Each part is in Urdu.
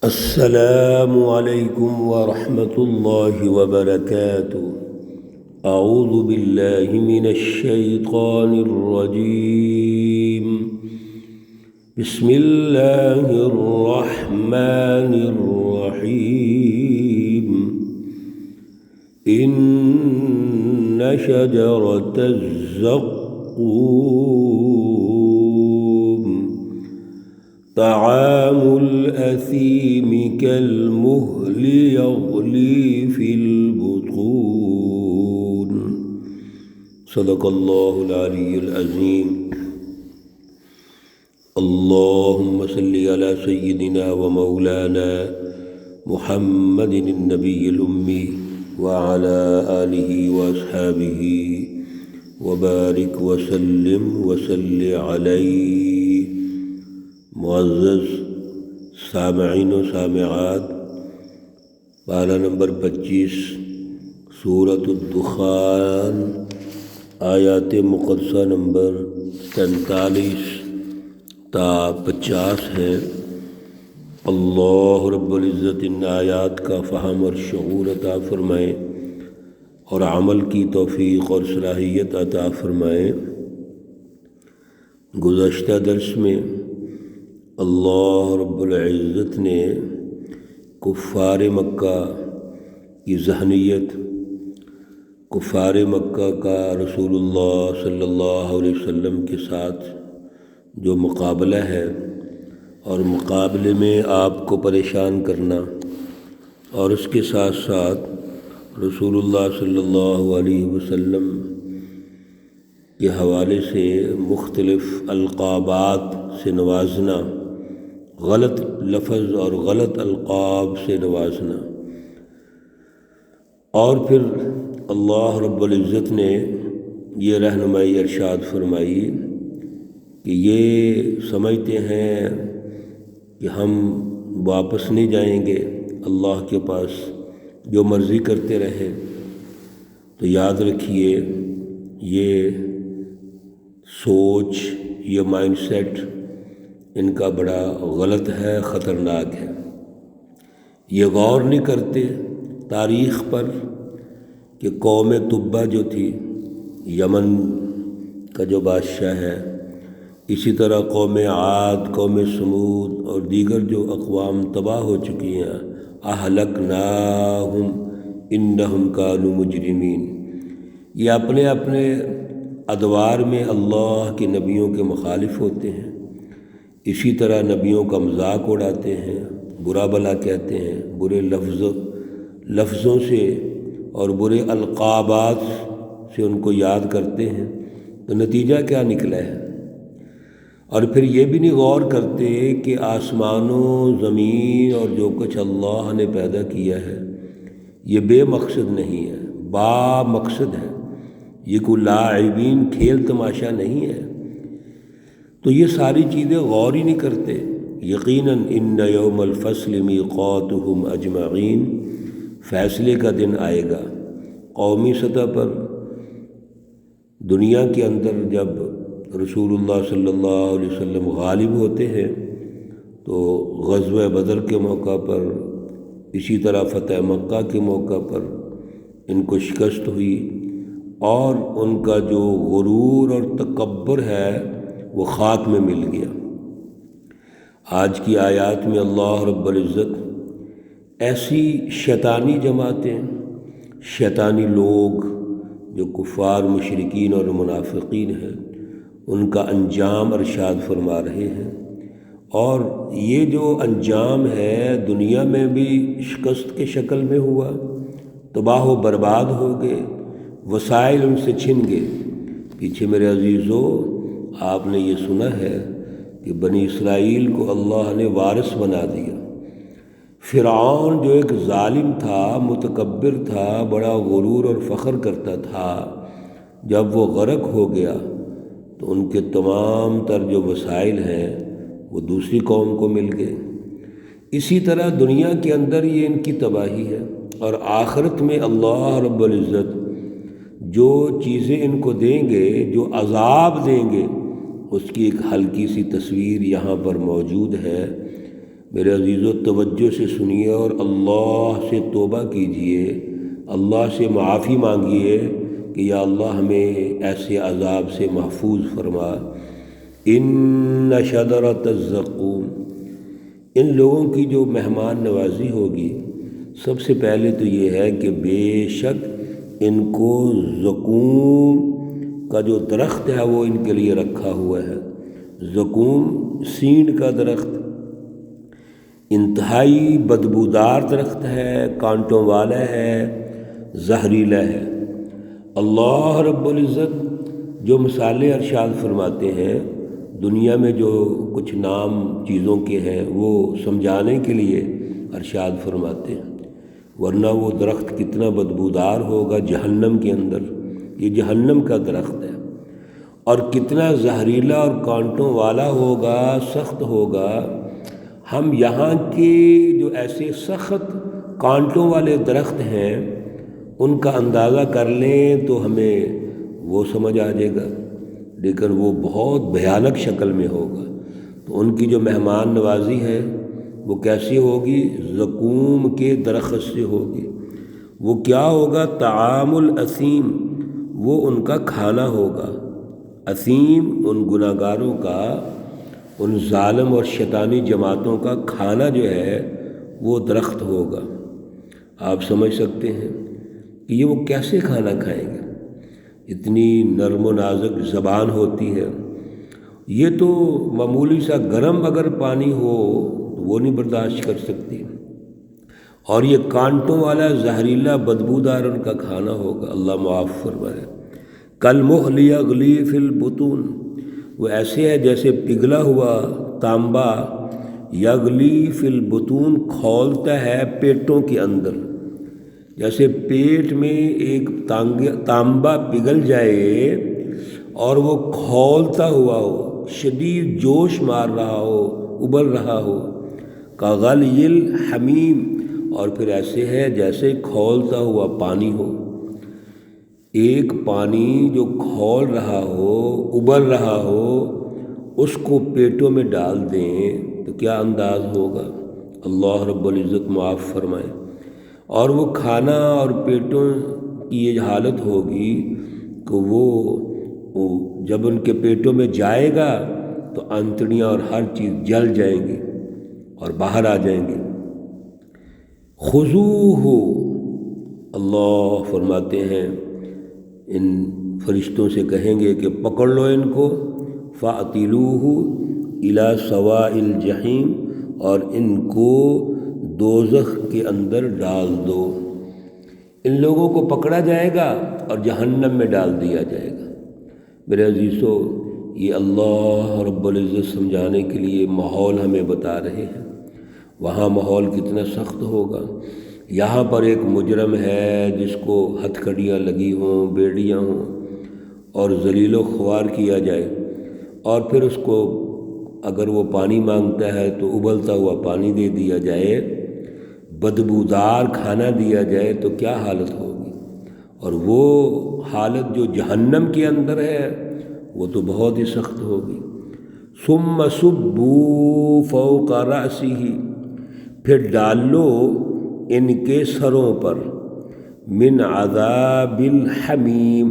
السلام علیکم ورحمۃ اللہ وبرکاتہ۔ اعوذ باللہ من الشیطان الرجیم، بسم اللہ الرحمن الرحیم۔ ان شجرۃ الزقوم طعام الأثيم كالمهل يغلي في البطون۔ صدق اللہ العلی العظیم۔ اللهم صل على سيدنا ومولانا محمد النبي الأمي وعلى آله وأصحابه وبارك وسلم وصل عليه۔ معزز سامعین و سامعات، پارہ نمبر 25 سورۃ الدخان، آیات مقدسہ نمبر 43 تا 50 ہے۔ اللہ رب العزت ان آیات کا فہم اور شعور عطا فرمائے اور عمل کی توفیق اور صلاحیت عطا فرمائے۔ گزشتہ درس میں اللہ رب العزت نے کفار مکہ کی ذہنیت، کفار مکہ کا رسول اللہ صلی اللہ علیہ وسلم کے ساتھ جو مقابلہ ہے اور مقابلے میں آپ کو پریشان کرنا، اور اس کے ساتھ ساتھ رسول اللہ صلی اللہ علیہ وسلم کے حوالے سے مختلف القابات سے نوازنا، غلط لفظ اور غلط القاب سے نوازنا، اور پھر اللہ رب العزت نے یہ رہنمائی ارشاد فرمائی کہ یہ سمجھتے ہیں کہ ہم واپس نہیں جائیں گے اللہ کے پاس، جو مرضی کرتے رہے۔ تو یاد رکھیے، یہ سوچ، یہ مائنڈ سیٹ ان کا بڑا غلط ہے، خطرناک ہے۔ یہ غور نہیں کرتے تاریخ پر کہ قوم تبا جو تھی، یمن کا جو بادشاہ ہے، اسی طرح قوم عاد، قوم سمود اور دیگر جو اقوام تباہ ہو چکی ہیں، اہلکناہم انہم کانوا مجرمین، یہ اپنے اپنے ادوار میں اللہ کے نبیوں کے مخالف ہوتے ہیں، اسی طرح نبیوں کا مذاق اڑاتے ہیں، برا بھلا کہتے ہیں، برے لفظوں سے اور برے القابات سے ان کو یاد کرتے ہیں۔ تو نتیجہ کیا نکلا ہے؟ اور پھر یہ بھی نہیں غور کرتے کہ آسمانوں، زمین اور جو کچھ اللہ نے پیدا کیا ہے یہ بے مقصد نہیں ہے، با مقصد ہے، یہ کوئی لاعبین کھیل تماشا نہیں ہے۔ تو یہ ساری چیزیں غور ہی نہیں کرتے۔ یقیناً ان یوم الفصل میقاتہم اجمعین، فیصلے کا دن آئے گا قومی سطح پر۔ دنیا کے اندر جب رسول اللہ صلی اللہ علیہ وسلم غالب ہوتے ہیں تو غزوہ بدر کے موقع پر، اسی طرح فتح مکہ کے موقع پر ان کو شکست ہوئی، اور ان کا جو غرور اور تکبر ہے وہ خاک میں مل گیا۔ آج کی آیات میں اللہ رب العزت ایسی شیطانی جماعتیں، شیطانی لوگ جو کفار، مشرکین اور منافقین ہیں، ان کا انجام ارشاد فرما رہے ہیں، اور یہ جو انجام ہے دنیا میں بھی شکست کے شکل میں ہوا، تباہ و برباد ہو گئے، وسائل ان سے چھن گئے۔ پیچھے میرے عزیزو، آپ نے یہ سنا ہے کہ بنی اسرائیل کو اللہ نے وارث بنا دیا۔ فرعون جو ایک ظالم تھا، متکبر تھا، بڑا غرور اور فخر کرتا تھا، جب وہ غرق ہو گیا تو ان کے تمام تر جو وسائل ہیں وہ دوسری قوم کو مل گئے۔ اسی طرح دنیا کے اندر یہ ان کی تباہی ہے، اور آخرت میں اللہ رب العزت جو چیزیں ان کو دیں گے، جو عذاب دیں گے، اس کی ایک ہلکی سی تصویر یہاں پر موجود ہے۔ میرے عزیزو توجہ سے سنیے اور اللہ سے توبہ کیجئے، اللہ سے معافی مانگیے کہ یا اللہ ہمیں ایسے عذاب سے محفوظ فرما۔ ان شجرۃ الزقوم، ان لوگوں کی جو مہمان نوازی ہوگی، سب سے پہلے تو یہ ہے کہ بے شک ان کو زقوم کا جو درخت ہے وہ ان کے لیے رکھا ہوا ہے۔ زقوم سینڈ کا درخت انتہائی بدبودار درخت ہے، کانٹوں والا ہے، زہریلا ہے۔ اللہ رب العزت جو مثالیں ارشاد فرماتے ہیں دنیا میں جو کچھ نام چیزوں کے ہیں وہ سمجھانے کے لیے ارشاد فرماتے ہیں، ورنہ وہ درخت کتنا بدبودار ہوگا جہنم کے اندر، یہ جہنم کا درخت ہے، اور کتنا زہریلا اور کانٹوں والا ہوگا، سخت ہوگا۔ ہم یہاں کے جو ایسے سخت کانٹوں والے درخت ہیں ان کا اندازہ کر لیں تو ہمیں وہ سمجھ آ جائے گا، لیکن وہ بہت بھیانک شکل میں ہوگا۔ تو ان کی جو مہمان نوازی ہے وہ کیسی ہوگی؟ زقوم کے درخت سے ہوگی۔ وہ کیا ہوگا؟ طعام الاثیم، وہ ان کا کھانا ہوگا۔ اثیم ان گناہ گاروں کا، ان ظالم اور شیطانی جماعتوں کا کھانا جو ہے وہ درخت ہوگا۔ آپ سمجھ سکتے ہیں کہ یہ وہ کیسے کھانا کھائیں گے؟ اتنی نرم و نازک زبان ہوتی ہے، یہ تو معمولی سا گرم اگر پانی ہو تو وہ نہیں برداشت کر سکتی، اور یہ کانٹوں والا زہریلا بدبودار ان کا کھانا ہوگا۔ اللہ معاف فرمائے۔ کالمہل یغلی فی البطون، وہ ایسے ہے جیسے پگھلا ہوا تانبا، یغلی فی البطون، کھولتا ہے پیٹوں کے اندر۔ جیسے پیٹ میں ایک تانبا پگھل جائے اور وہ کھولتا ہوا ہو، شدید جوش مار رہا ہو، ابل رہا ہو، کغلی الحمیم، اور پھر ایسے ہے جیسے کھولتا ہوا پانی ہو۔ ایک پانی جو کھول رہا ہو، ابل رہا ہو، اس کو پیٹوں میں ڈال دیں تو کیا انداز ہوگا؟ اللہ رب العزت معاف فرمائے۔ اور وہ کھانا اور پیٹوں کی یہ حالت ہوگی کہ وہ جب ان کے پیٹوں میں جائے گا تو انتڑیاں اور ہر چیز جل جائیں گی اور باہر آ جائیں گی۔ خذوہ، اللہ فرماتے ہیں ان فرشتوں سے کہیں گے کہ پکڑ لو ان کو، فَأْتِلُوهُ إِلَى سَوَاءِ الْجَحِيمِ، اور ان کو دوزخ کے اندر ڈال دو۔ ان لوگوں کو پکڑا جائے گا اور جہنم میں ڈال دیا جائے گا۔ میرے عزیزو، یہ اللہ رب العزت سمجھانے کے لیے ماحول ہمیں بتا رہے ہیں، وہاں ماحول کتنا سخت ہوگا۔ یہاں پر ایک مجرم ہے جس کو ہتھ کڑیاں لگی ہوں، بیڑیاں ہوں، اور ذلیل و خوار کیا جائے، اور پھر اس کو اگر وہ پانی مانگتا ہے تو ابلتا ہوا پانی دے دیا جائے، بدبودار کھانا دیا جائے تو کیا حالت ہوگی؟ اور وہ حالت جو جہنم کے اندر ہے وہ تو بہت ہی سخت ہوگی۔ ثم صبوا فوق رأسہ، پھر ڈال لو ان کے سروں پر، من عذاب الحمیم،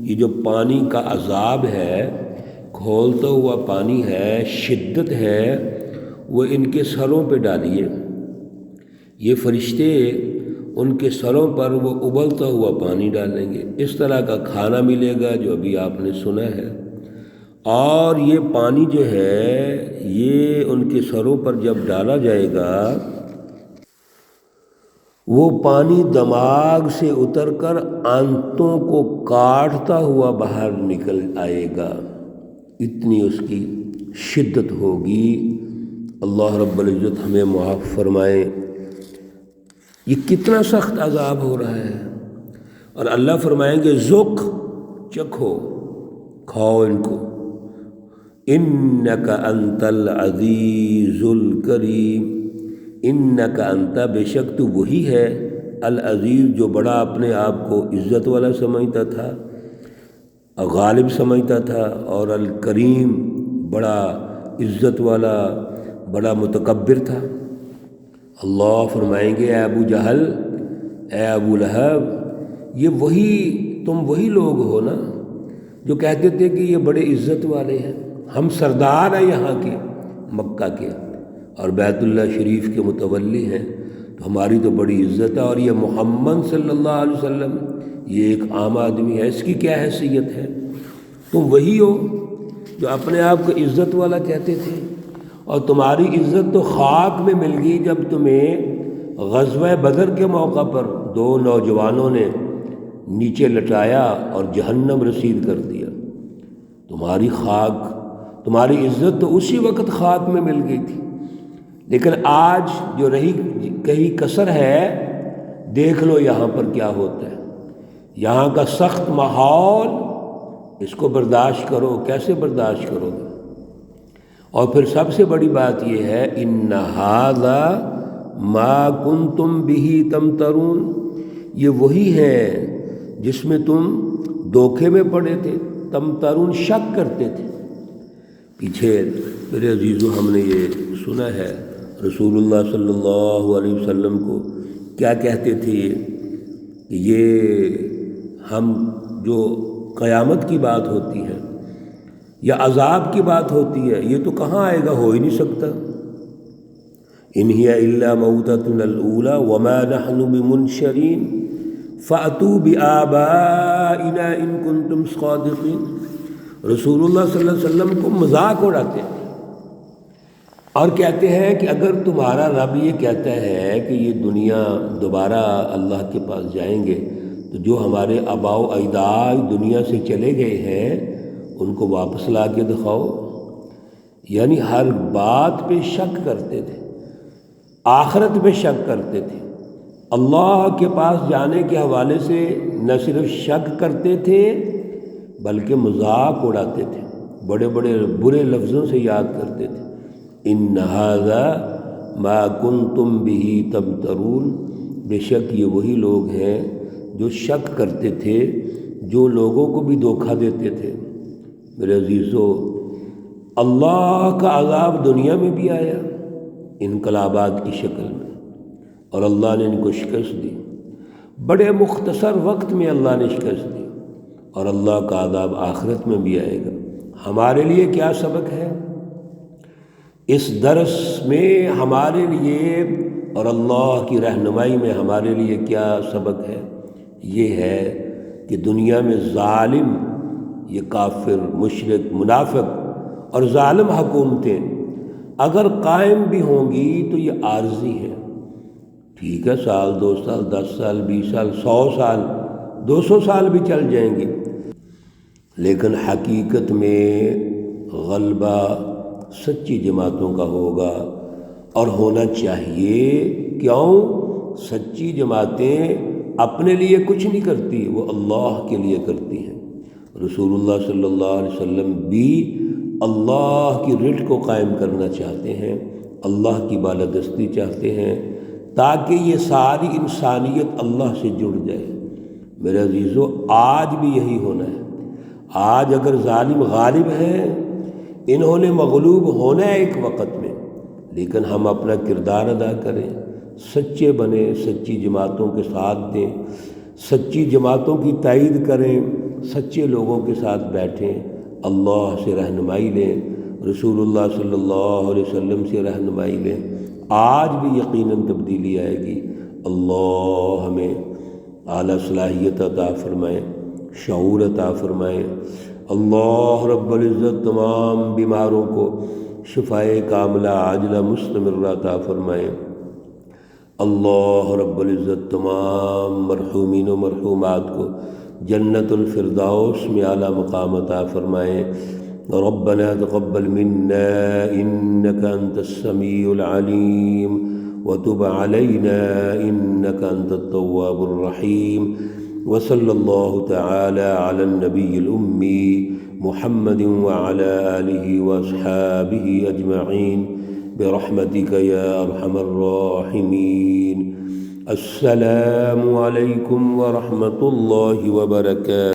یہ جو پانی کا عذاب ہے، کھولتا ہوا پانی ہے، شدت ہے، وہ ان کے سروں پہ ڈالیے۔ یہ فرشتے ان کے سروں پر وہ ابلتا ہوا پانی ڈالیں گے، اس طرح کا کھانا ملے گا جو ابھی آپ نے سنا ہے۔ اور یہ پانی جو ہے یہ ان کے سروں پر جب ڈالا جائے گا، وہ پانی دماغ سے اتر کر آنتوں کو کاٹتا ہوا باہر نکل آئے گا، اتنی اس کی شدت ہوگی۔ اللہ رب العزت ہمیں معاف فرمائے۔ یہ کتنا سخت عذاب ہو رہا ہے، اور اللہ فرمائیں گے ذق، چکھو، کھاؤ ان کو، انک انت العزیز الکریم، انک انت، بے شک تو وہی ہے، العزیز جو بڑا اپنے آپ کو عزت والا سمجھتا تھا، غالب سمجھتا تھا، اور الکریم بڑا عزت والا، بڑا متکبر تھا۔ اللہ فرمائیں گے اے ابو جہل، اے ابو لہب، یہ تم وہی لوگ ہو نا جو کہتے تھے کہ یہ بڑے عزت والے ہیں، ہم سردار ہیں یہاں کے، مکہ کے، اور بیت اللہ شریف کے متولی ہیں، تو ہماری تو بڑی عزت ہے، اور یہ محمد صلی اللہ علیہ وسلم یہ ایک عام آدمی ہے، اس کی کیا حیثیت ہے؟ تم وہی ہو جو اپنے آپ کو عزت والا کہتے تھے، اور تمہاری عزت تو خاک میں مل گئی جب تمہیں غزوہ بدر کے موقع پر دو نوجوانوں نے نیچے لٹایا اور جہنم رسید کر دیا۔ تمہاری عزت تو اسی وقت خاک میں مل گئی تھی، لیکن آج جو رہی کہیں کسر ہے، دیکھ لو یہاں پر کیا ہوتا ہے۔ یہاں کا سخت ماحول، اس کو برداشت کرو، کیسے برداشت کرو گے؟ اور پھر سب سے بڑی بات یہ ہے، ان ھذا ما کنتم بہ تمترون، یہ وہی ہے جس میں تم دھوکے میں پڑے تھے، تمترون شک کرتے تھے۔ پیچھے میرے عزیزو ہم نے یہ سنا ہے رسول اللہ صلی اللہ علیہ وسلم کو کیا کہتے تھے کہ یہ ہم جو قیامت کی بات ہوتی ہے یا عذاب کی بات ہوتی ہے، یہ تو کہاں آئے گا، ہو ہی نہیں سکتا۔ ان ہی الا موتتنا الاولی وما نحن بمنشرین فاتوا بآبائنا ان کنتم صادقین۔ رسول اللہ صلی اللہ علیہ وسلم کو مذاق اڑاتے ہیں اور کہتے ہیں کہ اگر تمہارا رب یہ کہتا ہے کہ یہ دنیا دوبارہ اللہ کے پاس جائیں گے، تو جو ہمارے آباء و اجداد دنیا سے چلے گئے ہیں ان کو واپس لا کے دکھاؤ۔ یعنی ہر بات پہ شک کرتے تھے، آخرت پہ شک کرتے تھے، اللہ کے پاس جانے کے حوالے سے نہ صرف شک کرتے تھے بلکہ مذاق اڑاتے تھے، بڑے بڑے برے لفظوں سے یاد کرتے تھے۔ ان ھذا ما کنتم بہ تمترون، بے شک یہ وہی لوگ ہیں جو شک کرتے تھے، جو لوگوں کو بھی دھوکہ دیتے تھے۔ میرے عزیزو، اللہ کا عذاب دنیا میں بھی آیا انقلابات کی شکل میں، اور اللہ نے ان کو شکست دی، بڑے مختصر وقت میں اللہ نے شکست دی، اور اللہ کا عذاب آخرت میں بھی آئے گا۔ ہمارے لیے کیا سبق ہے اس درس میں؟ ہمارے لیے اور اللہ کی رہنمائی میں ہمارے لیے کیا سبق ہے؟ یہ ہے کہ دنیا میں ظالم، یہ کافر، مشرک، منافق اور ظالم حکومتیں اگر قائم بھی ہوں گی تو یہ عارضی ہیں۔ ٹھیک ہے، سال، 2 سال، 10 سال، 20 سال، 100 سال، 200 سال بھی چل جائیں گے، لیکن حقیقت میں غلبہ سچی جماعتوں کا ہوگا، اور ہونا چاہیے۔ کیوں؟ سچی جماعتیں اپنے لیے کچھ نہیں کرتی، وہ اللہ کے لیے کرتی ہیں۔ رسول اللہ صلی اللہ علیہ وسلم بھی اللہ کی رٹ کو قائم کرنا چاہتے ہیں، اللہ کی بالادستی چاہتے ہیں، تاکہ یہ ساری انسانیت اللہ سے جڑ جائے۔ میرے عزیزو، آج بھی یہی ہونا ہے۔ آج اگر ظالم غالب ہیں، انہوں نے مغلوب ہونا ہے ایک وقت میں، لیکن ہم اپنا کردار ادا کریں، سچے بنیں، سچی جماعتوں کے ساتھ دیں، سچی جماعتوں کی تائید کریں، سچے لوگوں کے ساتھ بیٹھیں، اللہ سے رہنمائی لیں، رسول اللہ صلی اللہ علیہ وسلم سے رہنمائی لیں۔ آج بھی یقیناً تبدیلی آئے گی۔ اللہ ہمیں اعلیٰ صلاحیت عطا فرمائے، شعور عطا فرمائے۔ اللہ رب العزت تمام بیماروں کو شفائے کاملہ عاجلہ مستمرہ عطا فرمائے۔ اللہ رب العزت تمام مرحومین و مرحومات کو جنت الفردوس میں اعلیٰ مقام عطا فرمائے۔ ربنا تقبل منا انك انت السميع العليم وتب علينا انك انت التواب الرحيم، وصلى الله تعالى على النبي الأمي محمد وعلى آله وأصحابه أجمعين برحمتك يا أرحم الراحمين۔ السلام عليكم ورحمة الله وبركاته۔